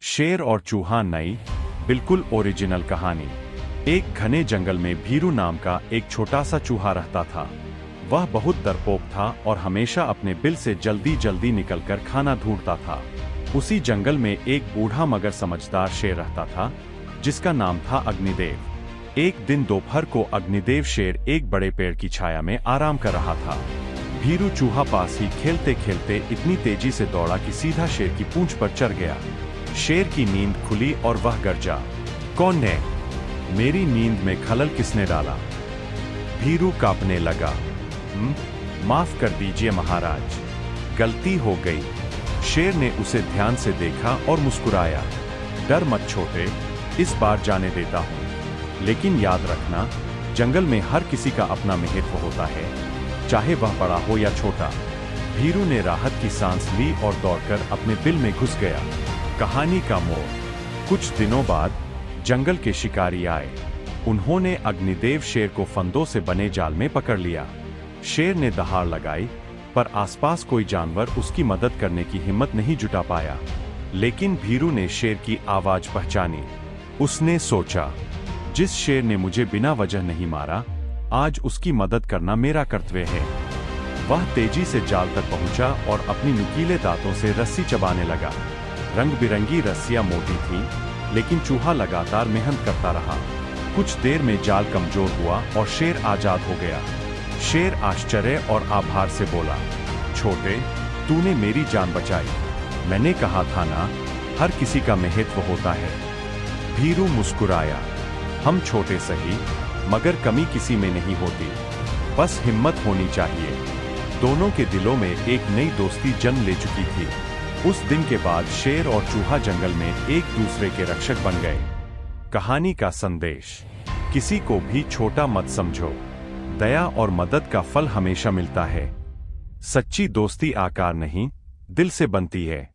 शेर और चूहा नई, बिल्कुल ओरिजिनल कहानी। एक घने जंगल में भीरू नाम का एक छोटा सा चूहा रहता था। वह बहुत डरपोक था और हमेशा अपने बिल से जल्दी जल्दी निकलकर खाना ढूंढता था। उसी जंगल में एक बूढ़ा मगर समझदार शेर रहता था, जिसका नाम था अग्निदेव। एक दिन दोपहर को अग्निदेव शेर एक बड़े पेड़ की छाया में आराम कर रहा था। भीरू चूहा पास ही खेलते खेलते इतनी तेजी से दौड़ा कि सीधा शेर की पूंछ पर चढ़ गया। शेर की नींद खुली और वह गरजा, कौन ने? मेरी नींद में खलल किसने डाला? भीरू कांपने लगा। माफ कर दीजिए महाराज, गलती हो गई। शेर ने उसे ध्यान से देखा और मुस्कुराया। डर मत छोटे, इस बार जाने देता हूं। लेकिन याद रखना, जंगल में हर किसी का अपना महत्व होता है, चाहे वह बड़ा हो या छोटा। भीरू ने राहत की सांस ली और दौड़कर अपने बिल में घुस गया। कहानी का मोड़। कुछ दिनों बाद जंगल के शिकारी आए। उन्होंने अग्निदेव शेर को फंदों से बने जाल में पकड़ लिया। शेर ने दहाड़ लगाई, पर आसपास कोई जानवर उसकी मदद करने की हिम्मत नहीं जुटा पाया। लेकिन भीरू ने शेर की आवाज पहचानी। उसने सोचा, जिस शेर ने मुझे बिना वजह नहीं मारा, आज उसकी मदद करना मेरा कर्तव्य है। वह तेजी से जाल तक पहुंचा और अपनी नुकीले दांतों से रस्सी चबाने लगा। रंग बिरंगी रस्सियां मोटी थीं, लेकिन चूहा लगातार मेहनत करता रहा। कुछ देर में जाल कमजोर हुआ और शेर आजाद हो गया। शेर आश्चर्य और आभार से बोला, छोटे, तूने मेरी जान बचाई। मैंने कहा था ना, हर किसी का महत्व होता है। भीरू मुस्कुराया, हम छोटे सही, मगर कमी किसी में नहीं होती, बस हिम्मत होनी चाहिए। दोनों के दिलों में एक नई दोस्ती जन्म ले चुकी थी। उस दिन के बाद शेर और चूहा जंगल में एक दूसरे के रक्षक बन गए। कहानी का संदेश, किसी को भी छोटा मत समझो। दया और मदद का फल हमेशा मिलता है। सच्ची दोस्ती आकार नहीं, दिल से बनती है।